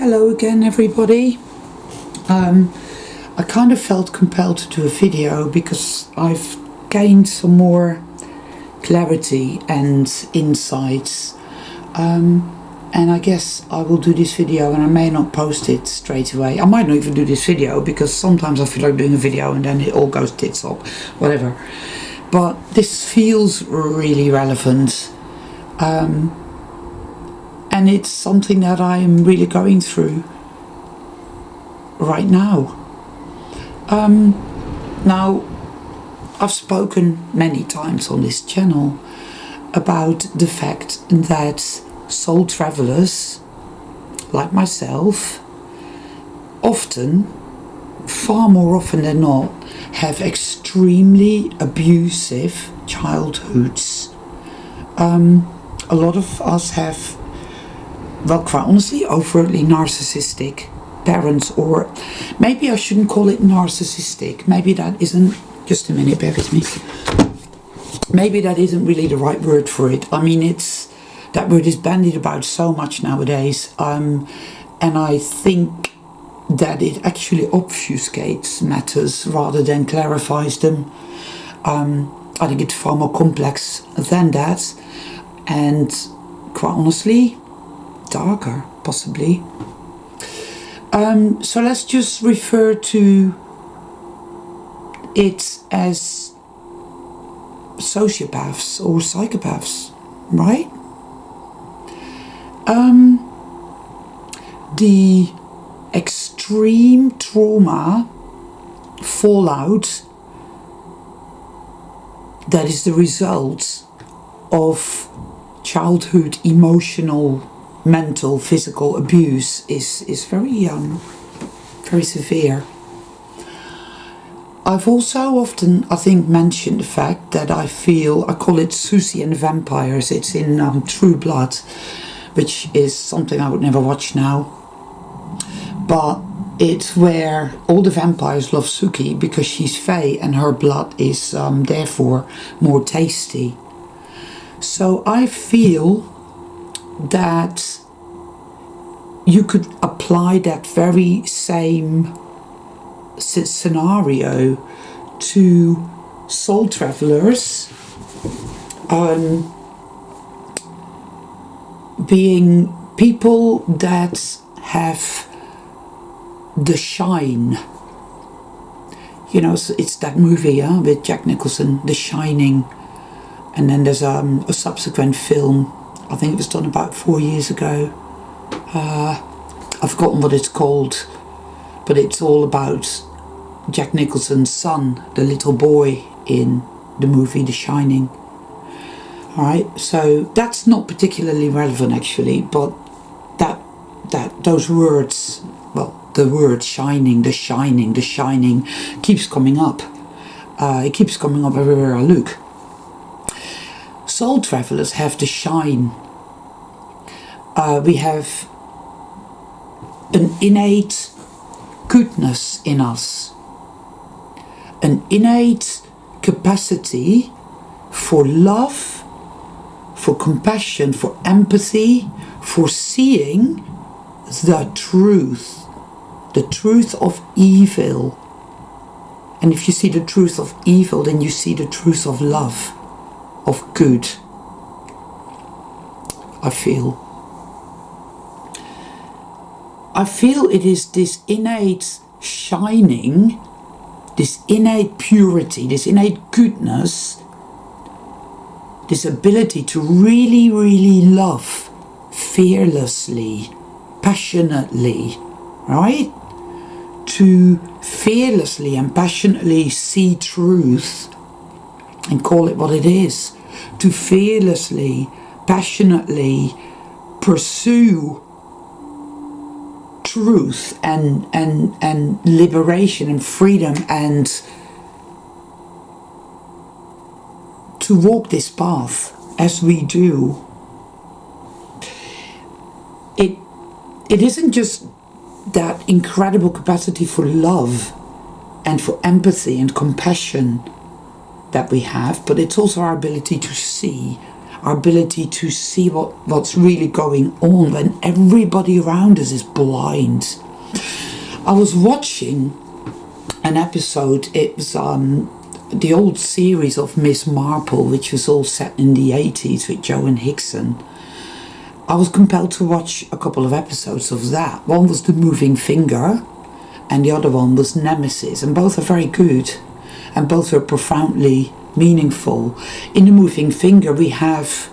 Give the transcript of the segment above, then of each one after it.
Hello again everybody. I kind of felt compelled to do a video because I've gained some more clarity and insights, and I guess I will do this video, and I may not post it straight away. I might not even do this video because sometimes I feel like doing a video and then it all goes tits up, whatever. But this feels really relevant, and it's something that I am really going through right now. Now, I've spoken many times on this channel about the fact that soul travelers like myself often, far more often than not, have extremely abusive childhoods. A lot of us have, well, quite honestly, overtly narcissistic parents, or maybe I shouldn't call it narcissistic. Maybe that isn't, just a minute, bear with me. Maybe that isn't really the right word for it. I mean, that word is bandied about so much nowadays, and I think that it actually obfuscates matters rather than clarifies them. I think it's far more complex than that, and quite honestly, darker, possibly. So let's just refer to it as sociopaths or psychopaths, right? The extreme trauma fallout that is the result of childhood emotional, mental, physical abuse is very severe. I've also often, I think, mentioned the fact that I call it Susie and the Vampires. It's in True Blood, which is something I would never watch now. But it's where all the vampires love Suki because she's fey and her blood is therefore more tasty. So I feel that you could apply that very same scenario to soul travelers, being people that have the shine. You know, it's that movie with Jack Nicholson, The Shining, and then there's a subsequent film, I think it was done about 4 years ago. I've forgotten what it's called, but it's all about Jack Nicholson's son, the little boy in the movie The Shining. Alright, so that's not particularly relevant actually, but those words, well, the word shining, the shining, the shining keeps coming up. It keeps coming up everywhere I look. Soul travelers have the shine. We have an innate goodness in us, an innate capacity for love, for compassion, for empathy, for seeing the truth of evil. And if you see the truth of evil, then you see the truth of love, of good, I feel it is this innate shining, this innate purity, this innate goodness, this ability to really, really love fearlessly, passionately, right? To fearlessly and passionately see truth and call it what it is. To fearlessly, passionately pursue truth and liberation and freedom, and to walk this path as we do. It isn't just that incredible capacity for love and for empathy and compassion that we have, but it's also our ability to see, our ability to see what's really going on when everybody around us is blind. I was watching an episode, it was the old series of Miss Marple, which was all set in the 80s with Joe and Hickson. I was compelled to watch a couple of episodes of that. One was The Moving Finger and the other one was Nemesis, and both are very good and both are profoundly meaningful. In The Moving Finger we have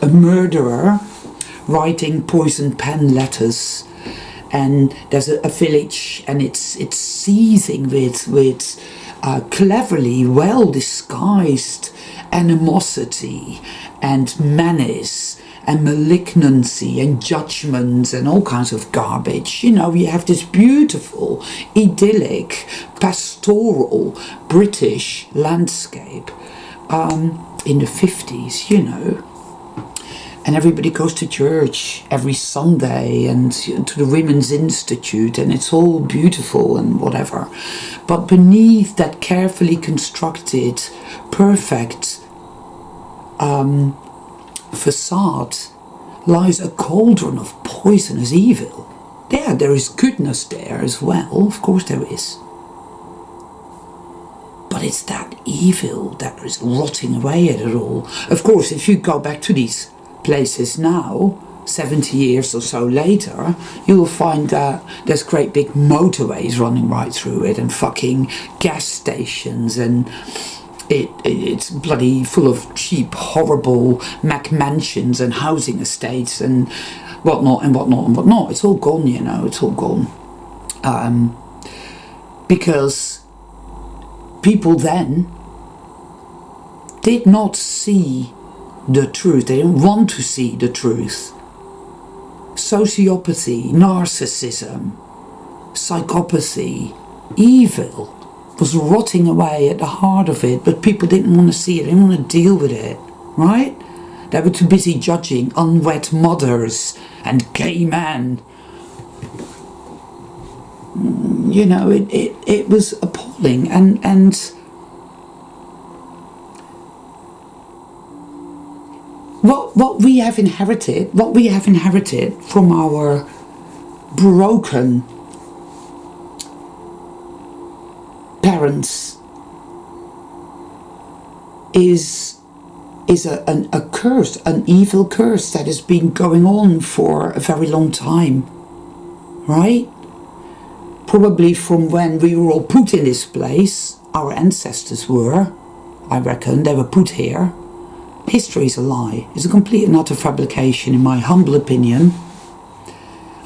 a murderer writing poison pen letters, and there's a village and it's seething with cleverly well disguised animosity and menace and malignancy and judgment and all kinds of garbage. You know, we have this beautiful, idyllic, pastoral British landscape in the 50s, you know. And everybody goes to church every Sunday and to the Women's Institute, and it's all beautiful and whatever. But beneath that carefully constructed, perfect facade lies a cauldron of poisonous evil. Yeah, there is goodness there as well, of course there is. But it's that evil that is rotting away at it all. Of course, if you go back to these places now, 70 years or so later, you will find that there's great big motorways running right through it and fucking gas stations, and it's bloody full of cheap, horrible McMansions and housing estates and whatnot and whatnot and whatnot. It's all gone, you know, it's all gone. Because people then did not see the truth. They didn't want to see the truth. Sociopathy, narcissism, psychopathy, evil was rotting away at the heart of it, but people didn't want to see it, they didn't want to deal with it, right? They were too busy judging unwed mothers and gay men. You know, it was appalling, and what we have inherited from our broken parents is a curse, an evil curse that has been going on for a very long time, right? Probably from when we were all put in this place, our ancestors were, I reckon, they were put here. History is a lie. It's a complete and utter fabrication, in my humble opinion.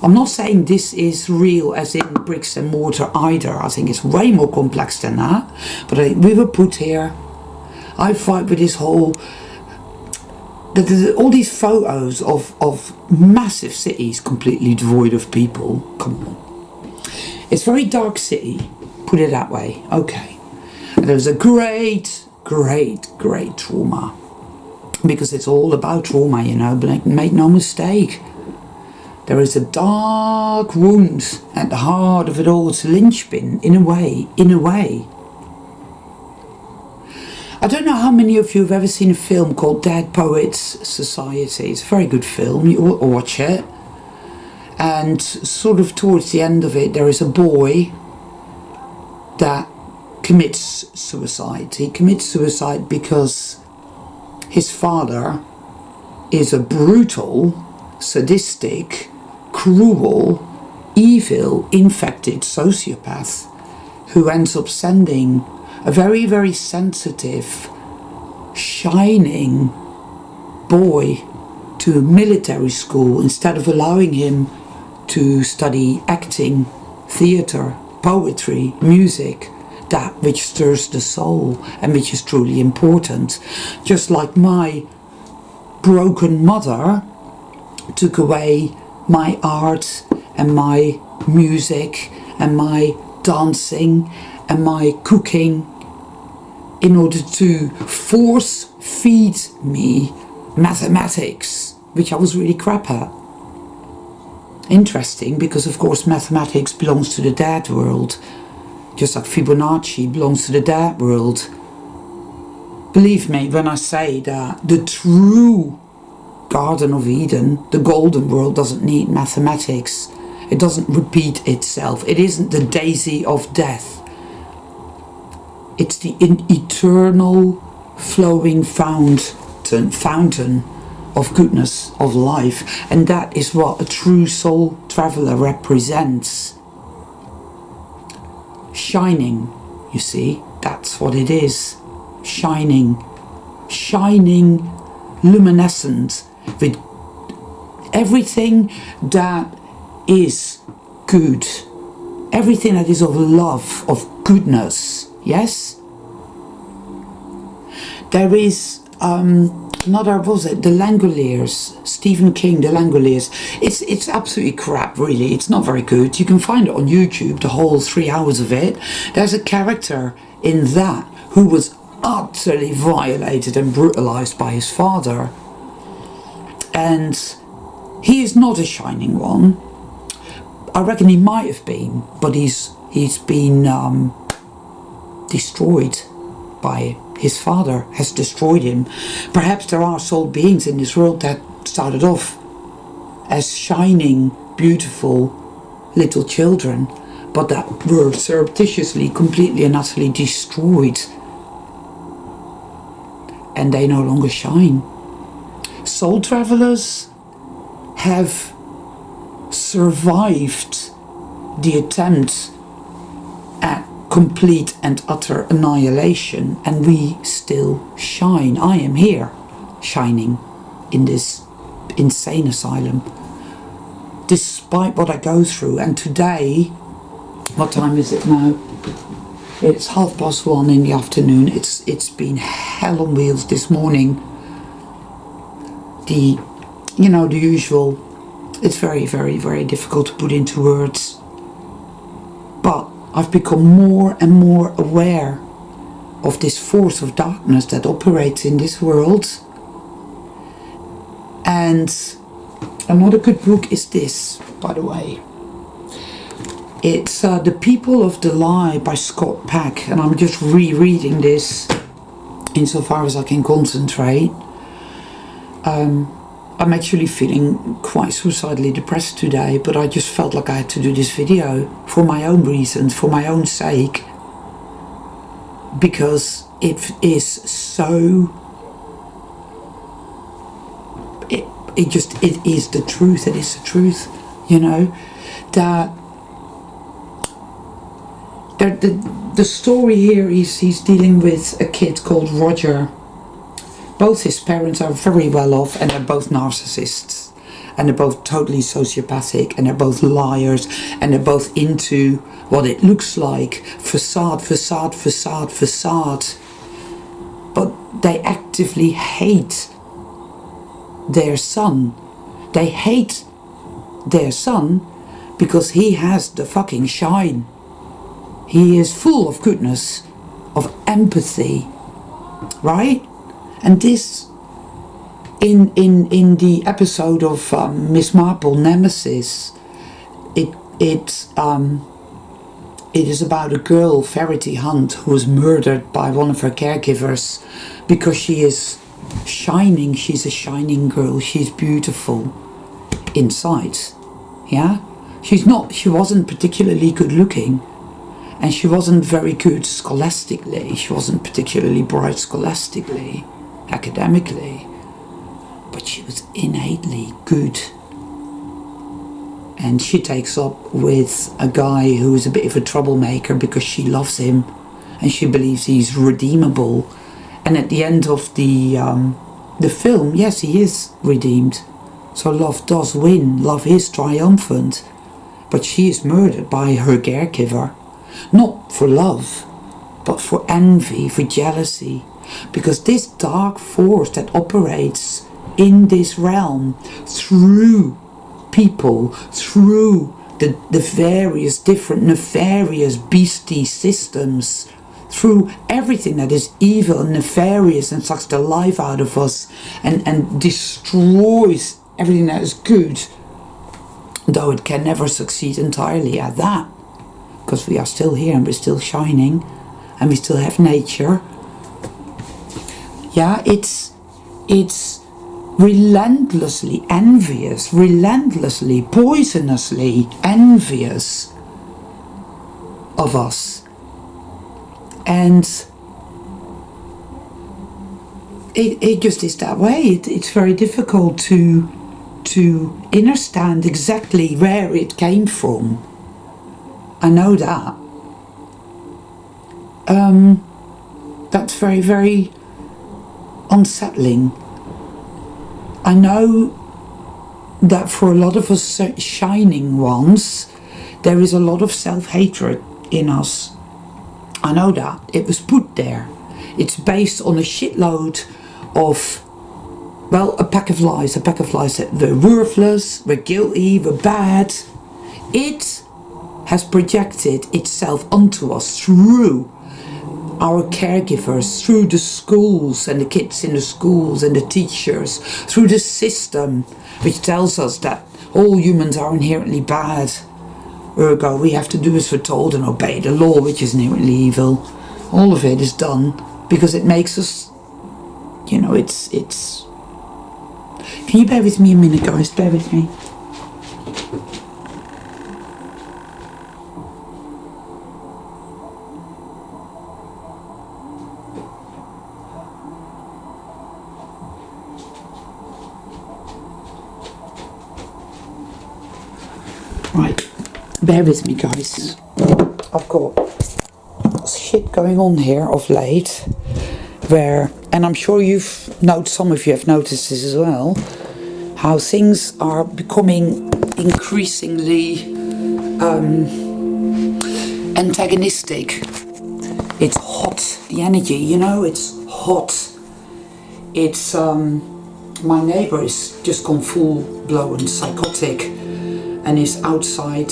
I'm not saying this is real as in bricks and mortar either. I think it's way more complex than that. But we were put here. I fight with this whole... all these photos of massive cities completely devoid of people. Come on. It's a very dark city, put it that way. Okay. And there was a great trauma. Because it's all about trauma, you know, but make no mistake. There is a dark wound at the heart of it all. It's a linchpin, in a way. I don't know how many of you have ever seen a film called Dead Poets Society. It's a very good film, you ought to watch it. And sort of towards the end of it, there is a boy that commits suicide. He commits suicide because his father is a brutal, sadistic, cruel, evil, infected sociopath who ends up sending a very, very sensitive, shining boy to military school instead of allowing him to study acting, theatre, poetry, music, that which stirs the soul and which is truly important. Just like my broken mother took away my art and my music and my dancing and my cooking in order to force feed me mathematics, which I was really crap at. Interesting, because of course mathematics belongs to the dead world, just like Fibonacci belongs to the dead world. Believe me when I say that the true Garden of Eden, the golden world, doesn't need mathematics. It doesn't repeat itself. It isn't the daisy of death. It's the eternal flowing fountain of goodness, of life. And that is what a true soul traveler represents. Shining, you see, that's what it is. Shining, luminescent, with everything that is good, everything that is of love, of goodness. Yes, there is another, was it the Langoliers, Stephen King, the Langoliers. It's absolutely crap, really. It's not very good. You can find it on YouTube, the whole 3 hours of it. There's a character in that who was utterly violated and brutalized by his father, and he is not a shining one. I reckon he might have been, but he's been destroyed by his father, has destroyed him. Perhaps there are soul beings in this world that started off as shining, beautiful little children, but that were surreptitiously, completely and utterly destroyed, and they no longer shine. Soul travelers have survived the attempt at complete and utter annihilation, and we still shine. I am here shining in this insane asylum despite what I go through. And today, what time is it now? It's 1:30 in the afternoon. It's been hell on wheels this morning. The usual. It's very, very, very difficult to put into words. But I've become more and more aware of this force of darkness that operates in this world. And another good book is this, by the way. It's The People of the Lie by Scott Peck, and I'm just rereading this insofar as I can concentrate. I'm actually feeling quite suicidally depressed today, but I just felt like I had to do this video for my own reasons, for my own sake, because it is so... It is the truth. It is the truth, you know, that the story here is he's dealing with a kid called Roger. Both his parents are very well off, and they're both narcissists, and they're both totally sociopathic, and they're both liars, and they're both into what it looks like facade, but they actively hate their son. They hate their son because he has the fucking shine. He is full of goodness, of empathy, right? And this, in the episode of Miss Marple, Nemesis, it is about a girl, Verity Hunt, who was murdered by one of her caregivers because she is shining. She's a shining girl. She's beautiful inside. Yeah, she wasn't particularly good looking, and she wasn't very good scholastically. She wasn't particularly bright scholastically, academically, but she was innately good. And she takes up with a guy who is a bit of a troublemaker because she loves him and she believes he's redeemable. And at the end of the film, yes, he is redeemed. So love does win. Love is triumphant. But she is murdered by her caregiver. Not for love, but for envy, for jealousy. Because this dark force that operates in this realm through people, through the various different nefarious beastie systems, through everything that is evil and nefarious and sucks the life out of us and destroys everything that is good, though it can never succeed entirely at that, because we are still here and we're still shining and we still have nature. Yeah, it's relentlessly envious, relentlessly, poisonously envious of us. And it just is that way. It's very difficult to understand exactly where it came from. I know that. That's very, very unsettling. I know that for a lot of us shining ones, there is a lot of self-hatred in us. I know that. It was put there. It's based on a shitload of, well, a pack of lies that we're worthless, we're guilty, we're bad. It has projected itself onto us through our caregivers, through the schools and the kids in the schools and the teachers, through the system which tells us that all humans are inherently bad. Ergo, we have to do as we're told and obey the law, which is inherently evil. All of it is done because it makes us, you know, it's... Can you bear with me a minute, guys? Bear with me. Right, bear with me, guys. I've got shit going on here of late, where, and I'm sure some of you have noticed this as well, how things are becoming increasingly antagonistic. It's hot, the energy, you know, it's hot. It's, my neighbour is just gone full-blown psychotic and is outside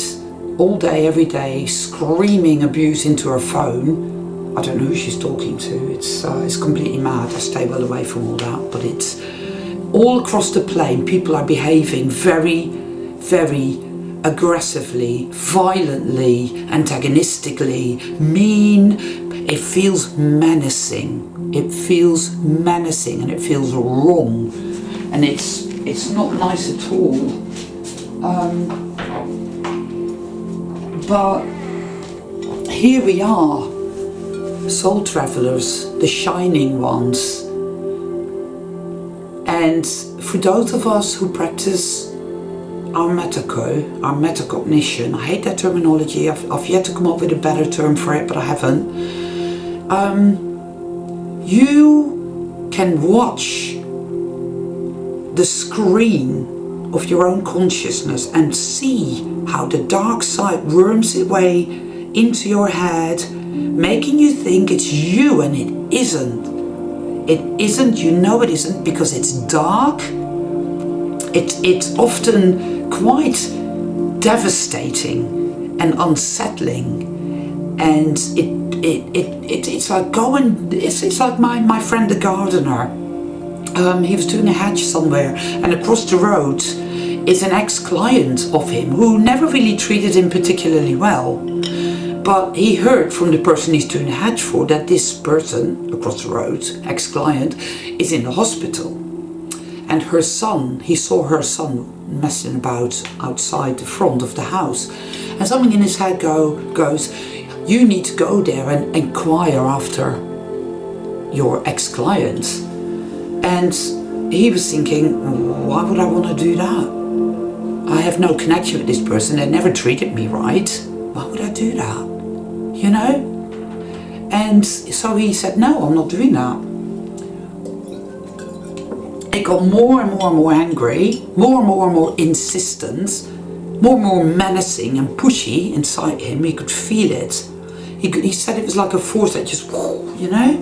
all day, every day, screaming abuse into her phone. I don't know who she's talking to. It's completely mad. I stay well away from all that, but it's all across the plane. People are behaving very, very aggressively, violently, antagonistically, mean. It feels menacing. It feels menacing and it feels wrong. And it's not nice at all. But here we are, soul travelers, the shining ones. And for those of us who practice our metacognition, I hate that terminology, I've yet to come up with a better term for it, but I haven't. You can watch the screen of your own consciousness and see how the dark side worms its way into your head, making you think it's you, and it isn't. It isn't, you know it isn't, because it's dark. It's often quite devastating and unsettling, and it's like it's like my friend the gardener. He was doing a hedge somewhere, and across the road is an ex-client of him who never really treated him particularly well. But he heard from the person he's doing a hedge for that this person across the road, ex-client, is in the hospital. And her son, he saw her son messing about outside the front of the house. And something in his head goes, you need to go there and inquire after your ex-client. And he was thinking, why would I want to do that? I have no connection with this person. They never treated me right. Why would I do that? You know? And so he said, no, I'm not doing that. It got more and more and more angry, more and more insistent, more and more menacing and pushy inside him. He could feel it. He said it was like a force that just, you know?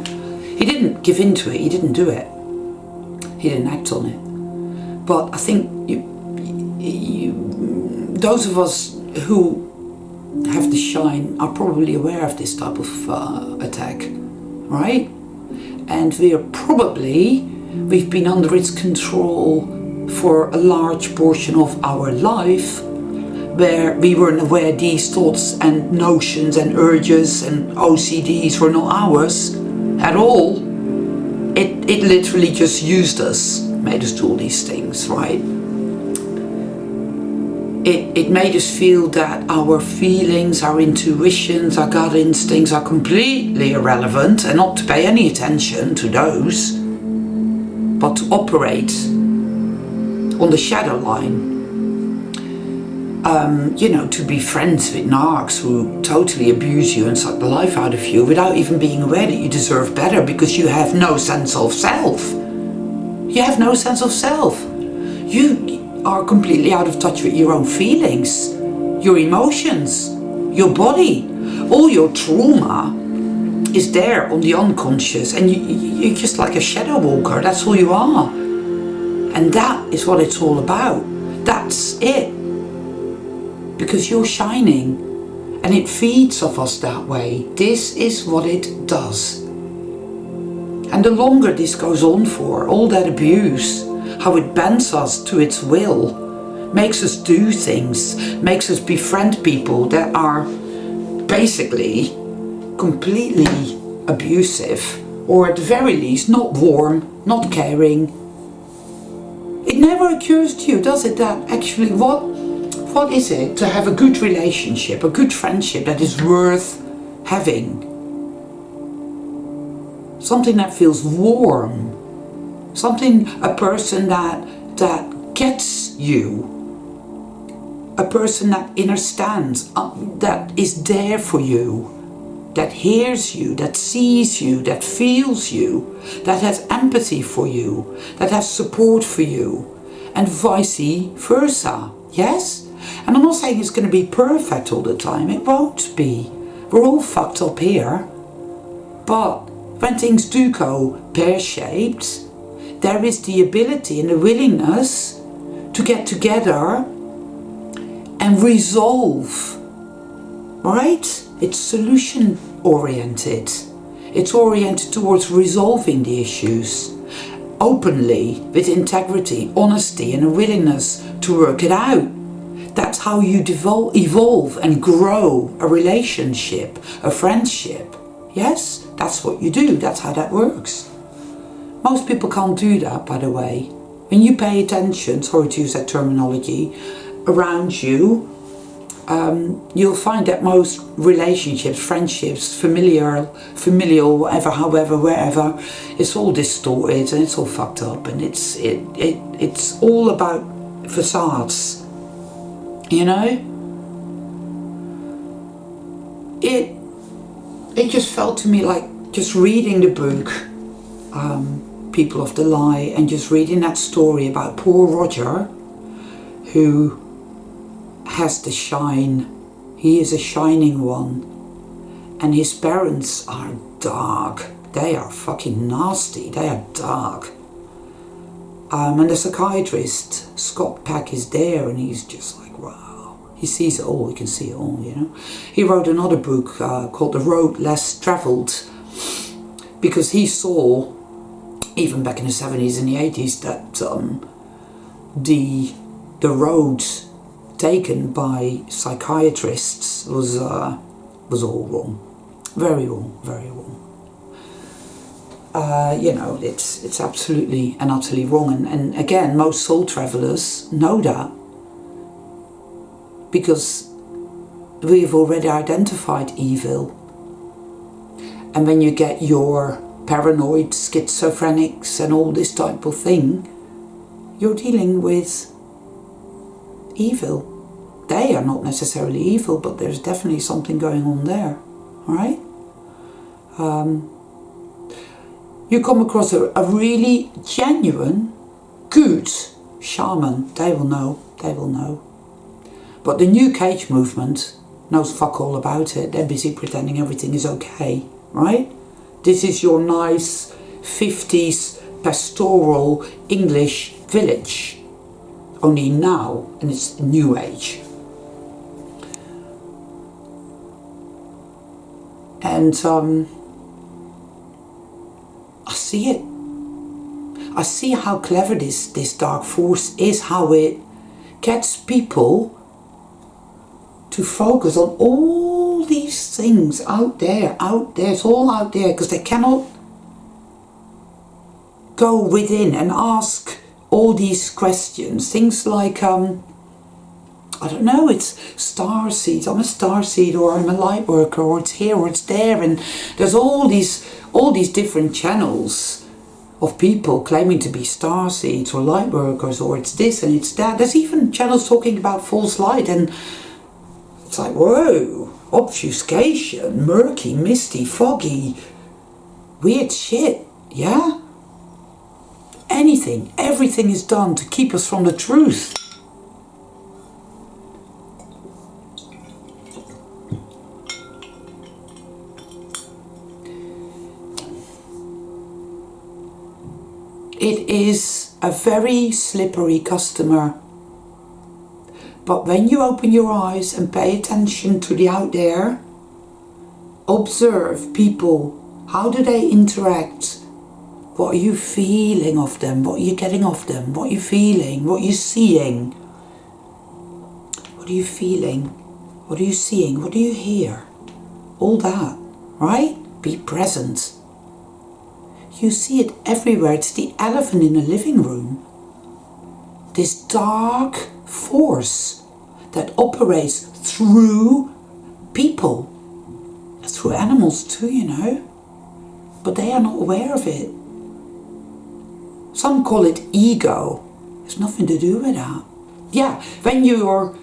He didn't give in to it. He didn't do it. He didn't act on it. But I think those of us who have the shine are probably aware of this type of attack, right? And we've been under its control for a large portion of our life, where we weren't aware these thoughts and notions and urges and OCDs were not ours at all. it literally just used us, made us do all these things, right? It made us feel that our feelings, our intuitions, our gut instincts are completely irrelevant and not to pay any attention to those, but to operate on the shadow line. You know, to be friends with narcs who totally abuse you and suck the life out of you without even being aware that you deserve better, because you have no sense of self. You have no sense of self. You are completely out of touch with your own feelings, your emotions, your body. All your trauma is there on the unconscious, and you're just like a shadow walker. That's all you are. And that is what it's all about. That's it. Because you're shining, and it feeds off us that way. This is what it does. And the longer this goes on for, all that abuse, how it bends us to its will, makes us do things, makes us befriend people that are basically completely abusive, or at the very least not warm, not caring. It never occurs to you, does it, that actually what is it to have a good relationship, a good friendship that is worth having? Something that feels warm, something, a person that gets you, a person that understands, that is there for you, that hears you, that sees you, that feels you, that has empathy for you, that has support for you, and vice versa. Yes? And I'm not saying it's going to be perfect all the time. It won't be. We're all fucked up here. But when things do go pear-shaped, there is the ability and the willingness to get together and resolve. Right? It's solution oriented. It's oriented towards resolving the issues openly, with integrity, honesty, and a willingness to work it out. That's how you evolve and grow a relationship, a friendship. Yes, that's what you do. That's how that works. Most people can't do that, by the way. When you pay attention, sorry to use that terminology, around you, you'll find that most relationships, friendships, familial, whatever, however, wherever, it's all distorted and it's all fucked up, and it's all about facades. You know, it just felt to me like just reading the book, People of the Lie, and just reading that story about poor Roger, who has the shine. He is a shining one, and his parents are dark. They are fucking nasty. They are dark. And the psychiatrist, Scott PECK, is there, and he's just like, wow. He sees it all, he can see it all, you know. He wrote another book called The Road Less Travelled, because he saw, even back in the 70s and the 80s, that the road taken by psychiatrists was all wrong. Very wrong, very wrong. You know, it's absolutely and utterly wrong, and again, most soul travelers know that, because we've already identified evil. And when you get your paranoid schizophrenics and all this type of thing, you're dealing with evil. They are not necessarily evil, but there's definitely something going on there. Alright? You come across a really genuine, good shaman. They will know. They will know. But the New Cage movement knows fuck all about it. They're busy pretending everything is okay. Right? This is your nice 50s pastoral English village. Only now, and it's New Age. And I see it. I see how clever this dark force is, how it gets people to focus on all these things out there, it's all out there, because they cannot go within and ask all these questions. Things like, I don't know, it's star seeds. I'm a star seed, or I'm a light worker, or it's here or it's there. And there's all these different channels of people claiming to be star seeds or light workers, or it's this and it's that. There's even channels talking about false light, and it's like, whoa, obfuscation, murky, misty, foggy, weird shit, yeah? Anything, everything is done to keep us from the truth. It is a very slippery customer. But when you open your eyes and pay attention to the out there, observe people. How do they interact? What are you feeling of them? What are you getting of them? What are you feeling? What are you seeing? What are you feeling? What are you seeing? What do you hear? All that, right? Be present. You see it everywhere. It's the elephant in the living room. This dark force that operates through people, through animals too, you know, but they are not aware of it. Some call it ego. There's nothing to do with that. Yeah, when you're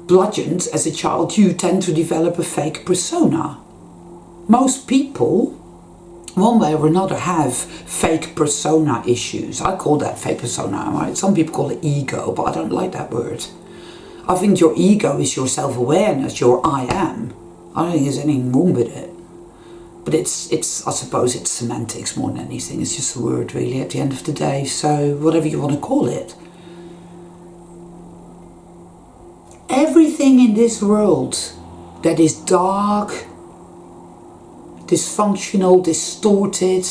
bludgeoned as a child, you tend to develop a fake persona. Most people, one way or another, have fake persona issues. I call that fake persona, right? Some people call it ego, but I don't like that word. I think your ego is your self-awareness, your I am. I don't think there's anything wrong with it. But it's I suppose it's semantics more than anything. It's just a word really at the end of the day. So whatever you want to call it. Everything in this world that is dark, dysfunctional, distorted,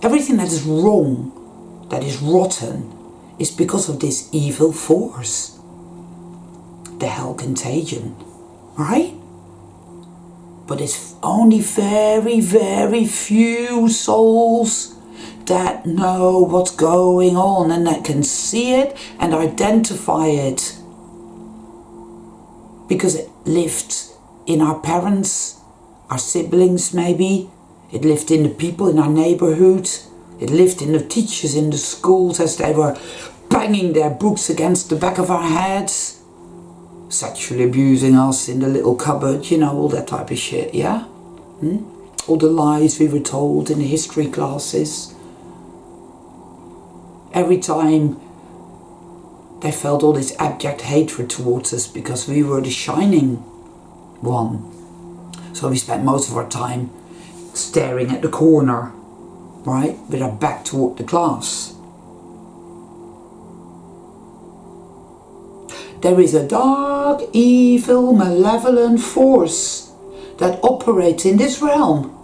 everything that is wrong, that is rotten, is because of this evil force. The hell contagion, right? But it's only very, very few souls that know what's going on and that can see it and identify it. Because it lived in our parents, our siblings maybe. It lived in the people in our neighborhood. It lived in the teachers in the schools as they were banging their books against the back of our heads. Sexually abusing us in the little cupboard, you know, all that type of shit, yeah? All the lies we were told in the history classes. Every time they felt all this abject hatred towards us because we were the shining one. So we spent most of our time staring at the corner, right, with our back toward the class. There is a dark, evil, malevolent force that operates in this realm,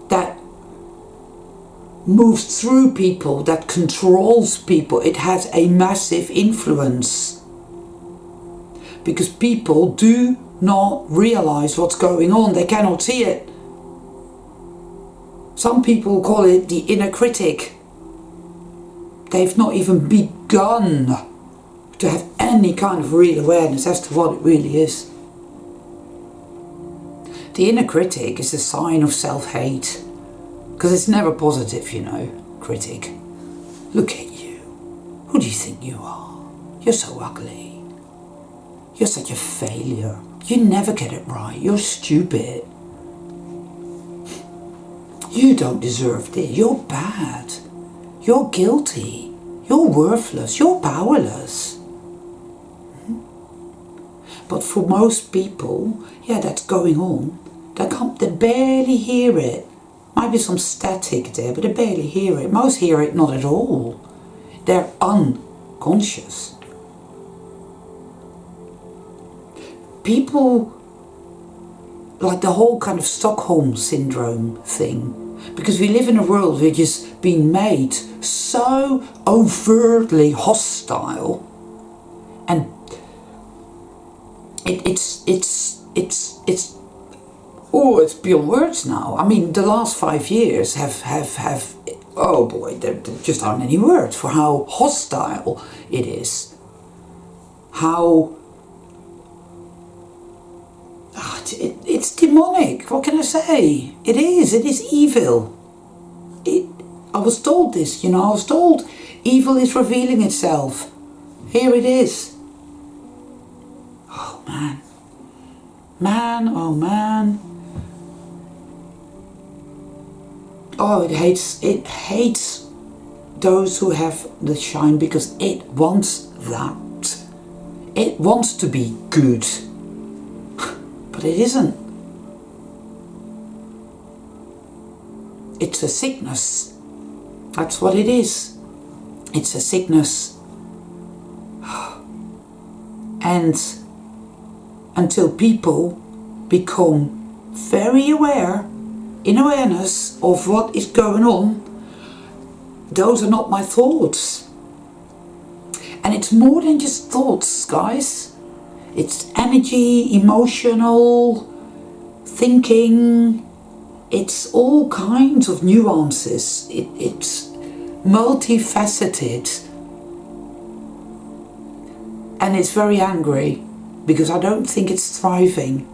that moves through people, that controls people. It has a massive influence because people do not realize what's going on. They cannot see it. Some people call it the inner critic. They've not even begun to have any kind of real awareness as to what it really is. The inner critic is a sign of self-hate, because it's never positive, you know, critic. Look at you. Who do you think you are? You're so ugly. You're such a failure. You never get it right. You're stupid. You don't deserve this. You're bad. You're guilty. You're worthless. You're powerless. But for most people, yeah, that's going on. They barely hear it. Might be some static there, but they barely hear it. Most hear it not at all. They're unconscious. People, like the whole kind of Stockholm syndrome thing, because we live in a world which is being made so overtly hostile, and it's beyond words now. I mean, the last 5 years have oh boy, there just aren't any words for how hostile it is. How it's demonic. What can I say? It is evil. I was told this, you know, I was told evil is revealing itself. Here it is. Oh man. Man, oh man. Oh, it hates those who have the shine, because it wants that. It wants to be good. But it isn't. It's a sickness. That's what it is. It's a sickness. And until people become very aware, in awareness of what is going on, those are not my thoughts. And it's more than just thoughts, guys. It's energy, emotional, thinking. It's all kinds of nuances. It's multifaceted. And it's very angry, because I don't think it's thriving.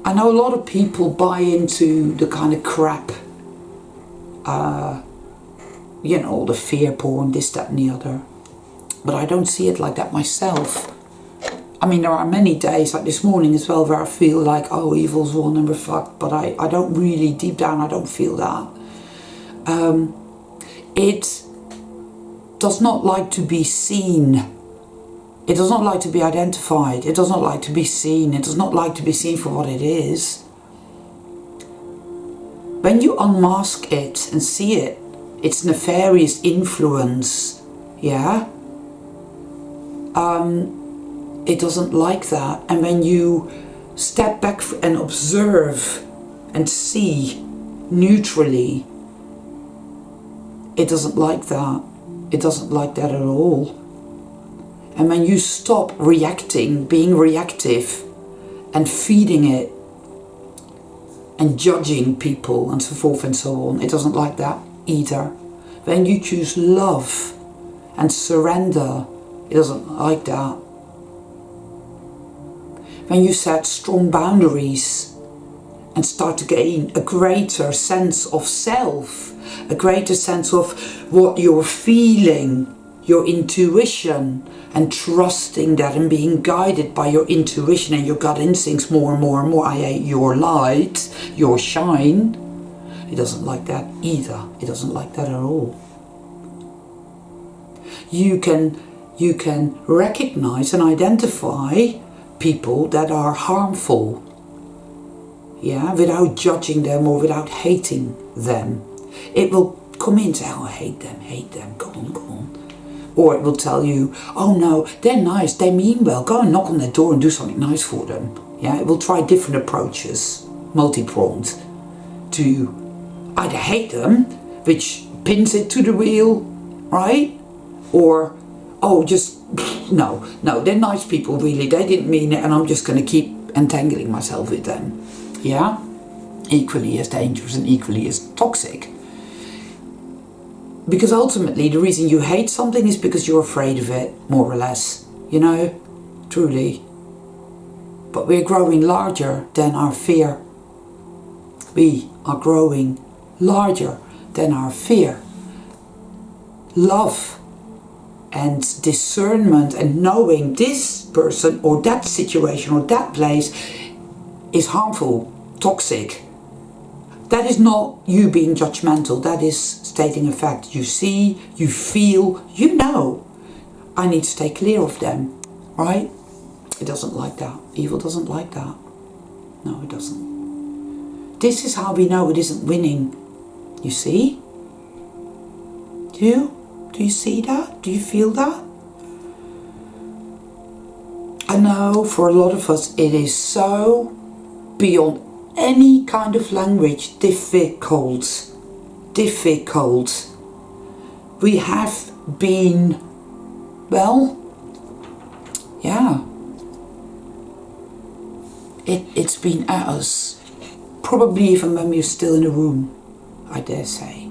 I know a lot of people buy into the kind of crap, you know, all the fear porn, this, that and the other. But I don't see it like that myself. I mean, there are many days, like this morning as well, where I feel like, oh, evil's won and we're fucked. But I don't really, deep down, I don't feel that. It does not like to be seen. It does not like to be identified. It does not like to be seen. It does not like to be seen for what it is. When you unmask it and see it, its nefarious influence, yeah, it doesn't like that. And when you step back and observe and see neutrally, it doesn't like that. It doesn't like that at all. And when you stop reacting, being reactive, and feeding it, and judging people and so forth and so on, it doesn't like that either. When you choose love and surrender, it doesn't like that. When you set strong boundaries and start to gain a greater sense of self, a greater sense of what you're feeling, your intuition, and trusting that and being guided by your intuition and your gut instincts more and more and more, i.e. your light, your shine, it doesn't like that either. It doesn't like that at all. You can recognize and identify people that are harmful, yeah, without judging them or without hating them. It will come in and say, oh, I hate them, go on, go on. Or it will tell you, oh no, they're nice, they mean well, go and knock on their door and do something nice for them. Yeah, it will try different approaches, multi-pronged, to either hate them, which pins it to the wheel, right? Or, oh, just, no, they're nice people really, they didn't mean it and I'm just going to keep entangling myself with them. Yeah? Equally as dangerous and equally as toxic. Because ultimately the reason you hate something is because you're afraid of it, more or less, you know, truly. But we're growing larger than our fear. We are growing larger than our fear. Love and discernment and knowing this person or that situation or that place is harmful, toxic. That is not you being judgmental, that is stating a fact. You see, you feel, you know, I need to stay clear of them, right? It doesn't like that. Evil doesn't like that. No, it doesn't. This is how we know it isn't winning. You see? Do you see that? Do you feel that? I know for a lot of us it is so beyond any kind of language difficult. We have been, well, yeah, it's been at us, probably even when we're still in a room, I dare say.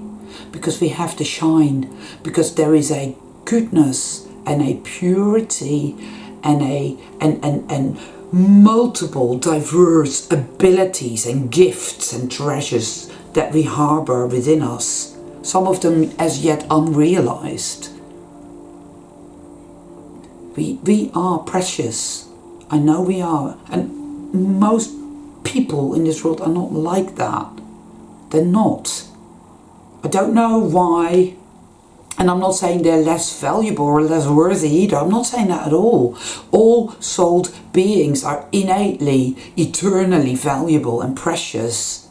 because we have to shine, because there is a goodness and a purity and and multiple diverse abilities and gifts and treasures that we harbor within us, some of them as yet unrealized. We are precious. I know we are. And most people in this world are not like that. They're not. I don't know why. And I'm not saying they're less valuable or less worthy either. I'm not saying that at all. All souled beings are innately, eternally valuable and precious.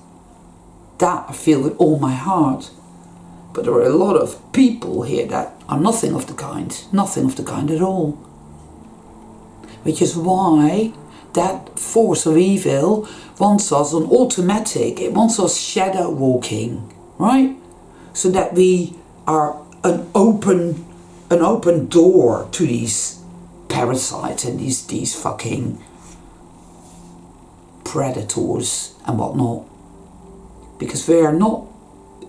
That I feel with all my heart. But there are a lot of people here that are nothing of the kind. Nothing of the kind at all. Which is why that force of evil wants us on automatic. It wants us shadow walking, right? So that we are an open door to these parasites and these fucking predators and whatnot. Because we are not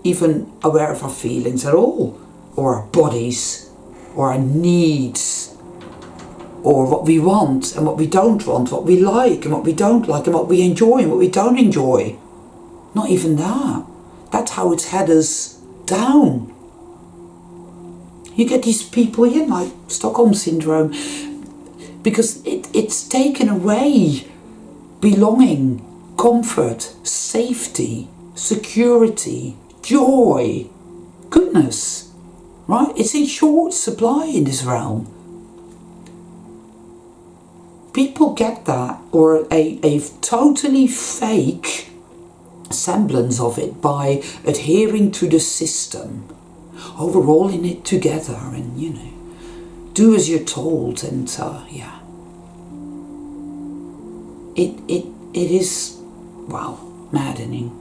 even aware of our feelings at all, or our bodies, or our needs, or what we want and what we don't want, what we like and what we don't like, and what we enjoy and what we don't enjoy. Not even that. That's how it's had us down. You get these people, like Stockholm Syndrome, because it's taken away belonging, comfort, safety, security, joy, goodness, right? It's in short supply in this realm. People get that, or a totally fake semblance of it, by adhering to the system. Oh, we're all in it together, and do as you're told, and yeah. It is, wow, maddening.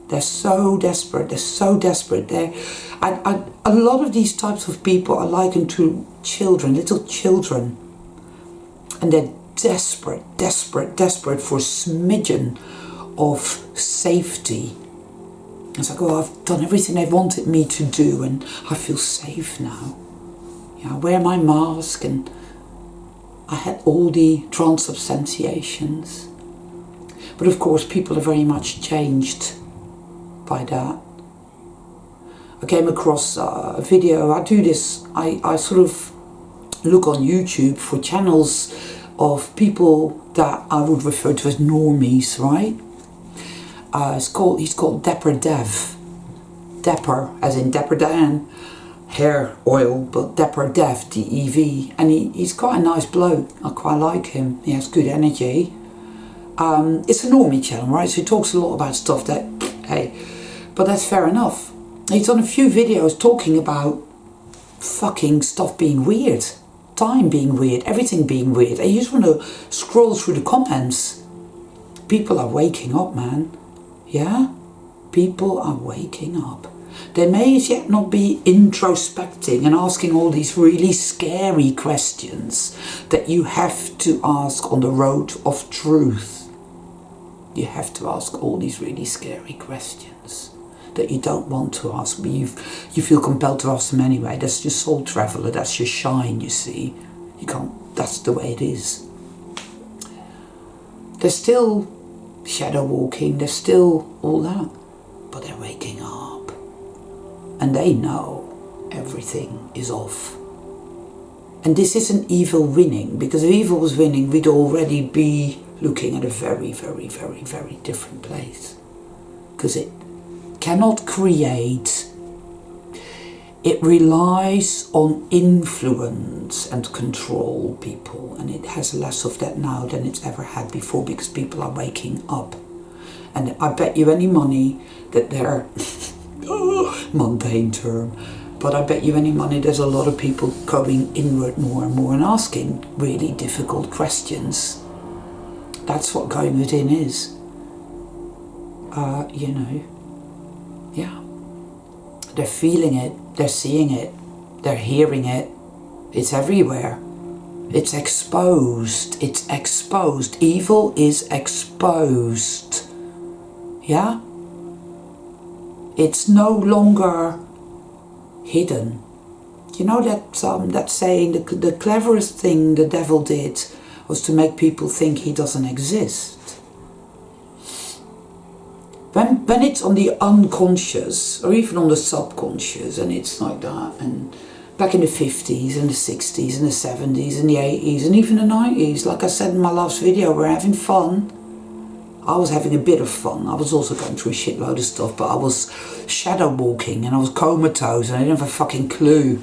They're so desperate. They're so desperate. A lot of these types of people are likened to children, little children. And they're desperate, desperate, desperate for a smidgen of safety. It's like, oh, I've done everything they wanted me to do and I feel safe now. I wear my mask and I had all the transubstantiations. But of course, people are very much changed by that. I came across a video. I do this, I sort of look on YouTube for channels of people that I would refer to as normies, right? He's called Dapper Dev. Dapper, as in Dapper Dan, hair oil, but Dapper Dev, D-E-V. And he's quite a nice bloke. I quite like him. He has good energy. It's a normie channel, right? So he talks a lot about stuff that, hey, but that's fair enough. He's done a few videos talking about fucking stuff being weird. Time being weird, everything being weird. And you just want to scroll through the comments. People are waking up, man. Yeah? People are waking up. They may as yet not be introspecting and asking all these really scary questions that you have to ask on the road of truth. You have to ask all these really scary questions that you don't want to ask, but you feel compelled to ask them anyway. That's your soul traveller, that's your shine, you see. You can't, that's the way it is. They're still shadow walking, they're still all that, but they're waking up. And they know everything is off. And this isn't evil winning, because if evil was winning, we'd already be looking at a very, very, very, very different place. Because it cannot create. It relies on influence and control people, and it has less of that now than it's ever had before, because people are waking up. And I bet you any money that they're mundane term, but I bet you any money there's a lot of people going inward more and more and asking really difficult questions. That's what going within is. Yeah. They're feeling it, they're seeing it, they're hearing it. It's everywhere. It's exposed. It's exposed. Evil is exposed. Yeah? It's no longer hidden. You know that saying, the cleverest thing the devil did was to make people think he doesn't exist. When it's on the unconscious, or even on the subconscious, and it's like that, and back in the 50s and the 60s and the 70s and the 80s and even the 90s, like I said in my last video, we're having fun. I was having a bit of fun. I was also going through a shitload of stuff, but I was shadow walking and I was comatose and I didn't have a fucking clue.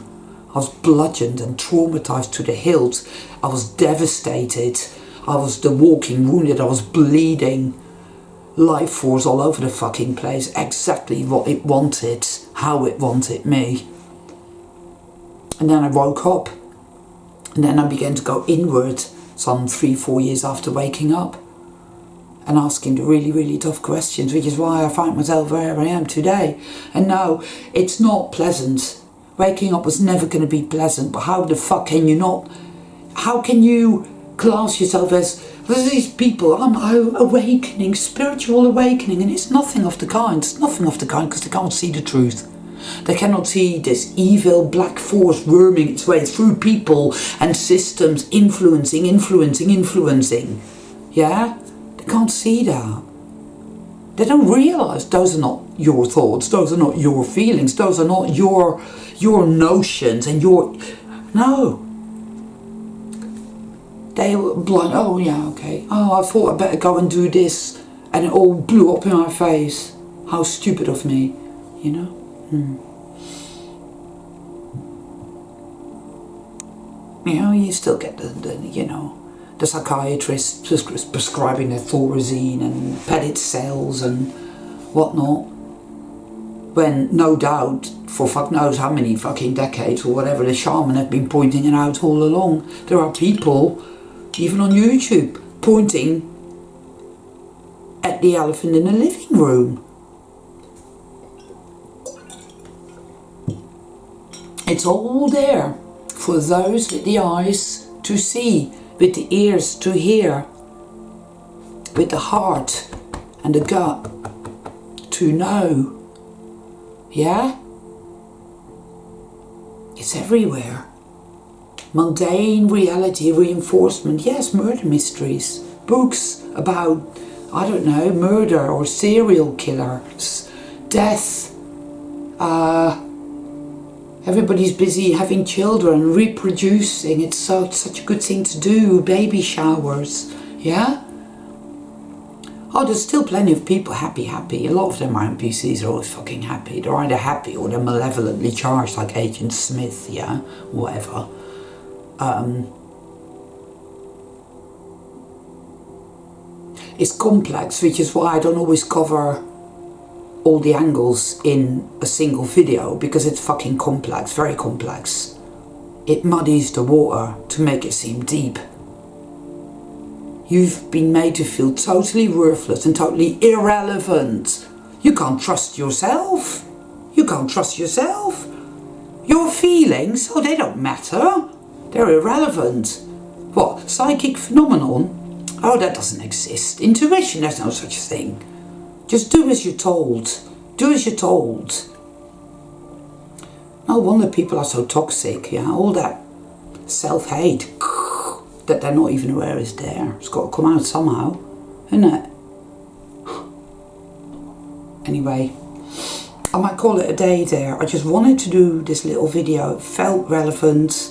I was bludgeoned and traumatized to the hilt. I was devastated. I was the walking wounded. I was bleeding. Life force all over the fucking place. Exactly what it wanted. How it wanted me. And then I woke up. And then I began to go inward some 3-4 years after waking up. And asking the really, really tough questions, which is why I find myself where I am today. And no, it's not pleasant. Waking up was never going to be pleasant, but how the fuck can you not? How can you class yourself as these people? I'm awakening, spiritual awakening, and it's nothing of the kind. It's nothing of the kind because they can't see the truth. They cannot see this evil black force worming its way through people and systems, influencing. Yeah? They can't see that. They don't realise those are not your thoughts, those are not your feelings, those are not your notions and your... No. They were blind. Oh yeah, okay. Oh, I thought I'd better go and do this, and it all blew up in my face. How stupid of me, you know? You know, you still get the psychiatrists prescribing their Thorazine and Pettit cells and whatnot. When, no doubt, for fuck knows how many fucking decades or whatever, the shaman have been pointing it out all along. There are people, even on YouTube, pointing at the elephant in the living room. It's all there for those with the eyes to see, with the ears to hear, with the heart and the gut to know. Yeah? It's everywhere. Mundane reality reinforcement. Yes, murder mysteries. Books about, I don't know, murder or serial killers. Death. Everybody's busy having children, reproducing. It's such a good thing to do. Baby showers. Yeah? Oh, there's still plenty of people happy. A lot of them are NPCs, are always fucking happy. They're either happy or they're malevolently charged, like Agent Smith, yeah? Whatever. It's complex, which is why I don't always cover all the angles in a single video, because it's fucking complex, very complex. It muddies the water to make it seem deep. You've been made to feel totally worthless and totally irrelevant. You can't trust yourself. You can't trust yourself. Your feelings, oh, they don't matter. They're irrelevant. What, psychic phenomenon? Oh, that doesn't exist. Intuition, there's no such thing. Just do as you're told. Do as you're told. No wonder people are so toxic, yeah? All that self-hate that they're not even aware is there. It's got to come out somehow, isn't it? Anyway, I might call it a day there. I just wanted to do this little video. It felt relevant.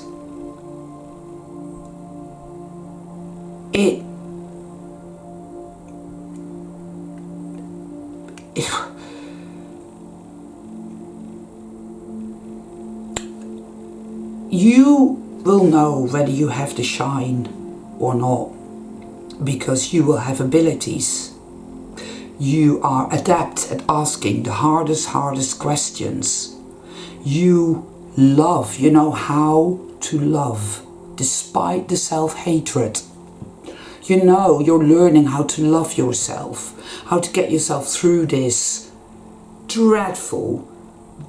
You will know whether you have the shine or not, because you will have abilities. You are adept at asking the hardest questions. You love, you know how to love, despite the self-hatred. You know, you're learning how to love yourself, how to get yourself through this dreadful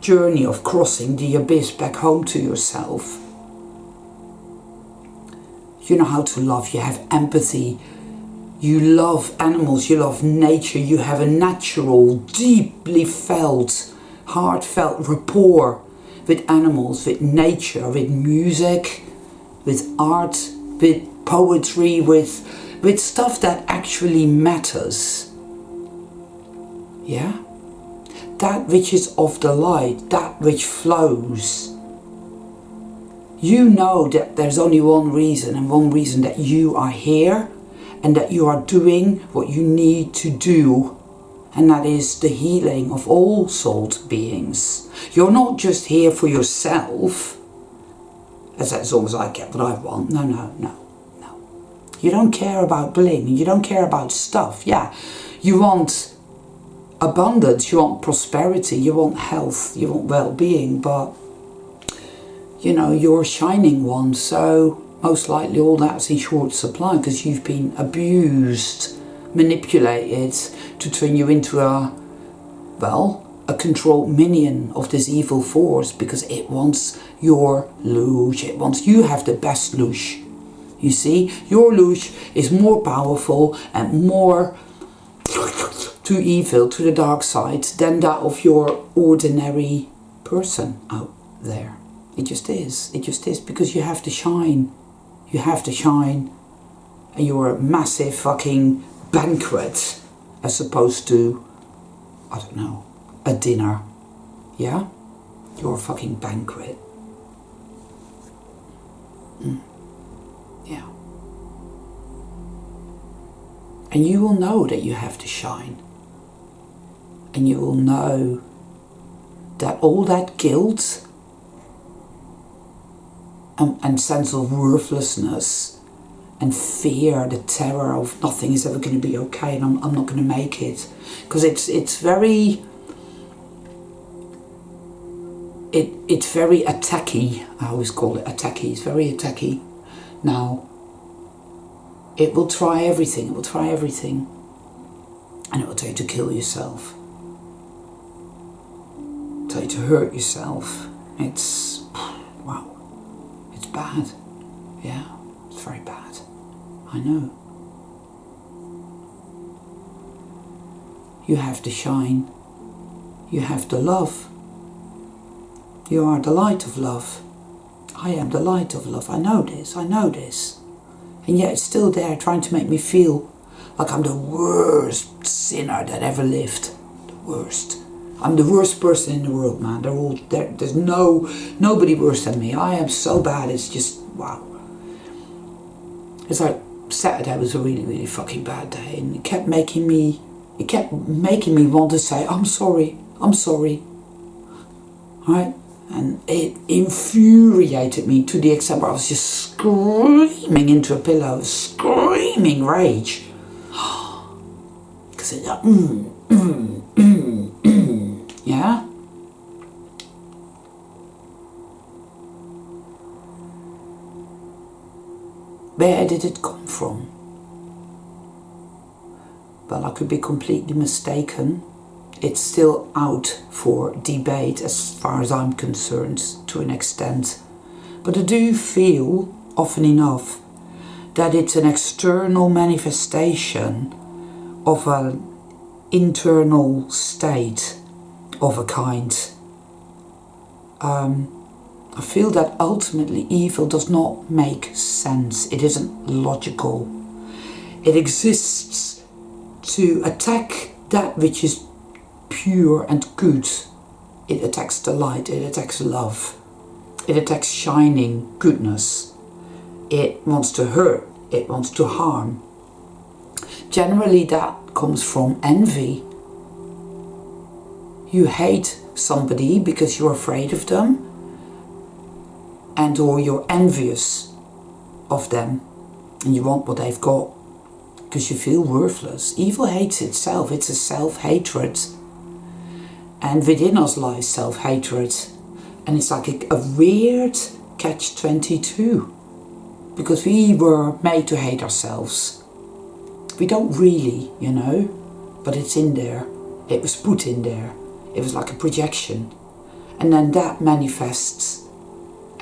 journey of crossing the abyss back home to yourself. You know how to love, you have empathy, you love animals, you love nature, you have a natural, deeply felt heartfelt rapport with animals, with nature, with music, with art, with poetry, with stuff that actually matters. Yeah? That which is of the light, that which flows. You know that there's only one reason, and one reason that you are here, and that you are doing what you need to do, and that is the healing of all souled beings. You're not just here for yourself, as long as I get what I want. No, no, no, no. You don't care about bling, you don't care about stuff. Yeah, you want abundance, you want prosperity, you want health, you want well-being, but you know, you're a shining one, so most likely all that's in short supply because you've been abused, manipulated to turn you into a controlled minion of this evil force, because it wants your loosh. It wants you have the best loosh. You see, your loosh is more powerful and more to evil, to the dark side, than that of your ordinary person out there. It just is. It just is, because you have to shine. You have to shine. And you're a massive fucking banquet as opposed to, I don't know, a dinner. Yeah? You're a fucking banquet. Yeah. And you will know that you have to shine. And you will know that all that guilt and sense of worthlessness and fear, the terror of nothing is ever going to be okay and I'm not going to make it, because it's very attacky. I always call it attacky. It's very attacky. Now it will try everything. It will try everything, and it will tell you to kill yourself, tell you to hurt yourself. It's wow. It's bad. Yeah, it's very bad. I know. You have to shine. You have to love. You are the light of love. I am the light of love. I know this. I know this. And yet it's still there trying to make me feel like I'm the worst sinner that ever lived. The worst. I'm the worst person in the world, man. There's nobody worse than me. I am so bad. It's just, wow. It's like Saturday was a really, really fucking bad day, and it kept making me want to say, I'm sorry. Right? And it infuriated me to the extent where I was just screaming into a pillow, screaming rage. Because it's like, yeah? Where did it come from? Well, I could be completely mistaken. It's still out for debate as far as I'm concerned, to an extent. But I do feel, often enough, that it's an external manifestation of an internal state of a kind. I feel that ultimately evil does not make sense. It isn't logical. It exists to attack that which is pure and good. It attacks the light. It attacks love. It attacks shining goodness. It wants to hurt. It wants to harm. Generally that comes from envy. You hate somebody because you're afraid of them, and or you're envious of them and you want what they've got because you feel worthless. Evil hates itself. It's a self-hatred, and within us lies self-hatred, and it's like a weird catch-22, because we were made to hate ourselves. We don't really, you know, but it's in there. It was put in there. It was like a projection, and then that manifests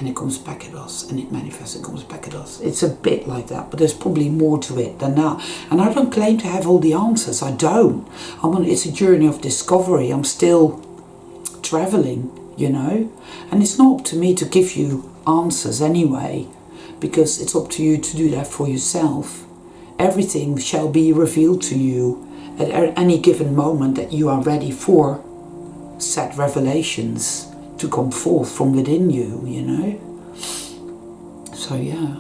and it comes back at us, and it manifests and comes back at us. It's a bit like that, but there's probably more to it than that. And I don't claim to have all the answers. I don't. It's a journey of discovery. I'm still traveling, you know. And it's not up to me to give you answers anyway, because it's up to you to do that for yourself. Everything shall be revealed to you at any given moment that you are ready for said revelations to come forth from within you, you know. So yeah.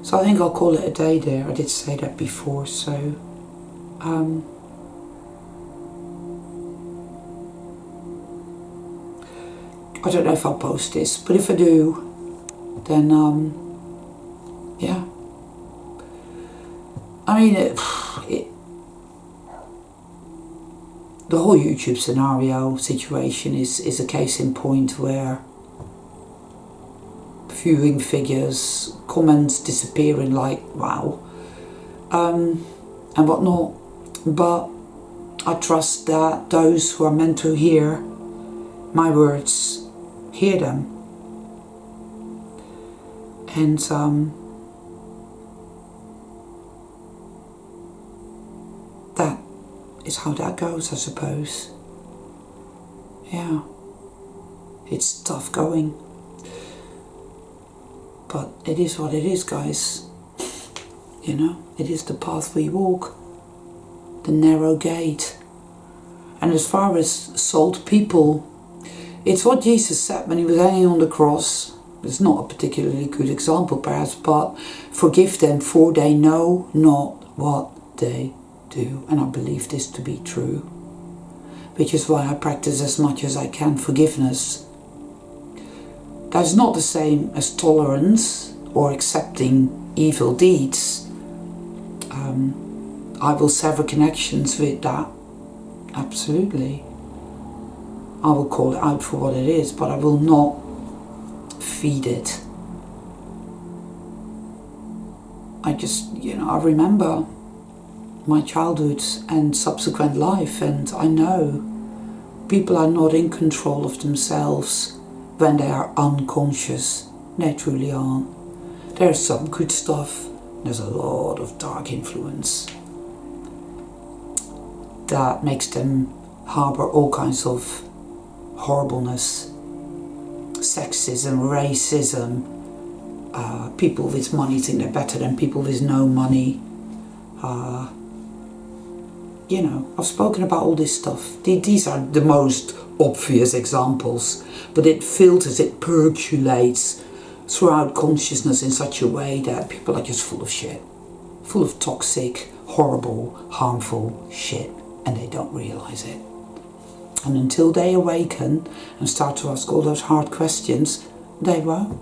So I think I'll call it a day there. I did say that before, so I don't know if I'll post this, but if I do, then yeah. I mean, the whole YouTube scenario situation is a case in point where viewing figures, comments disappearing like wow, and whatnot. But I trust that those who are meant to hear my words hear them, and that is how that goes, I suppose. Yeah, it's tough going, but it is what it is, guys. You know, it is the path we walk, the narrow gate. And as far as sold people, it's what Jesus said when he was hanging on the cross. It's not a particularly good example perhaps, but forgive them, for they know not what they do. And I believe this to be true, which is why I practice as much as I can forgiveness. That's not the same as tolerance or accepting evil deeds. I will sever connections with that, absolutely. I will call it out for what it is, but I will not feed it. I just, you know, I remember my childhood and subsequent life, and I know people are not in control of themselves when they are unconscious. They truly aren't. There's some good stuff, there's a lot of dark influence that makes them harbor all kinds of horribleness, sexism, racism, people with money think they're better than people with no money. You know, I've spoken about all this stuff. These are the most obvious examples, but it filters, it percolates throughout consciousness in such a way that people are just full of shit, full of toxic, horrible, harmful shit, and they don't realize it. And until they awaken and start to ask all those hard questions, they won't.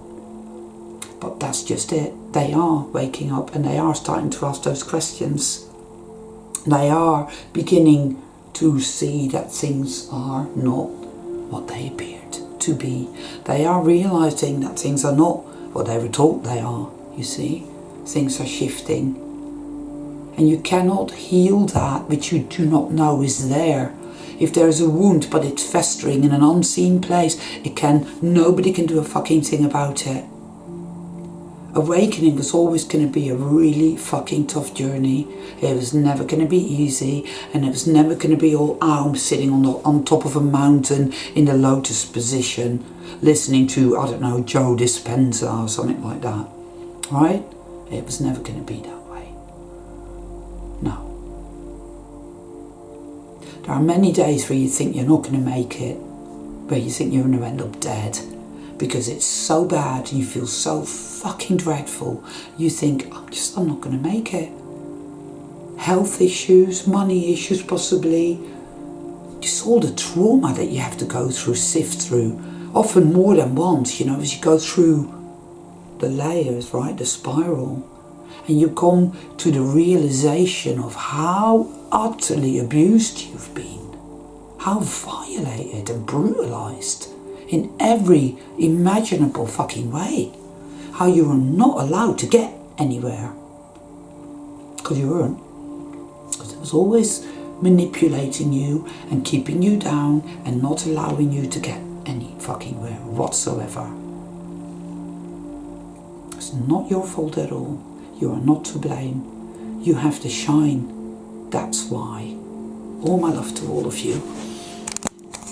But that's just it. They are waking up and they are starting to ask those questions. They are beginning to see that things are not what they appeared to be. They are realizing that things are not what they were taught they are, you see. Things are shifting. And you cannot heal that which you do not know is there. If there is a wound but it's festering in an unseen place, nobody can do a fucking thing about it. Awakening was always going to be a really fucking tough journey. It was never going to be easy, and it was never going to be all I'm sitting on top of a mountain in the lotus position listening to, I don't know, Joe Dispenza or something like that. Right? It was never going to be that way. No. There are many days where you think you're not going to make it, where you think you're going to end up dead because it's so bad and you feel so fucking dreadful. You think, I'm not going to make it. Health issues, money issues possibly, just all the trauma that you have to go through, sift through, often more than once, you know, as you go through the layers, right, the spiral, and you come to the realization of how utterly abused you've been, how violated and brutalized in every imaginable fucking way, how you were not allowed to get anywhere, because you weren't, because it was always manipulating you and keeping you down and not allowing you to get any fucking where whatsoever. It's not your fault at all. You are not to blame. You have to shine. That's why. All my love to all of you.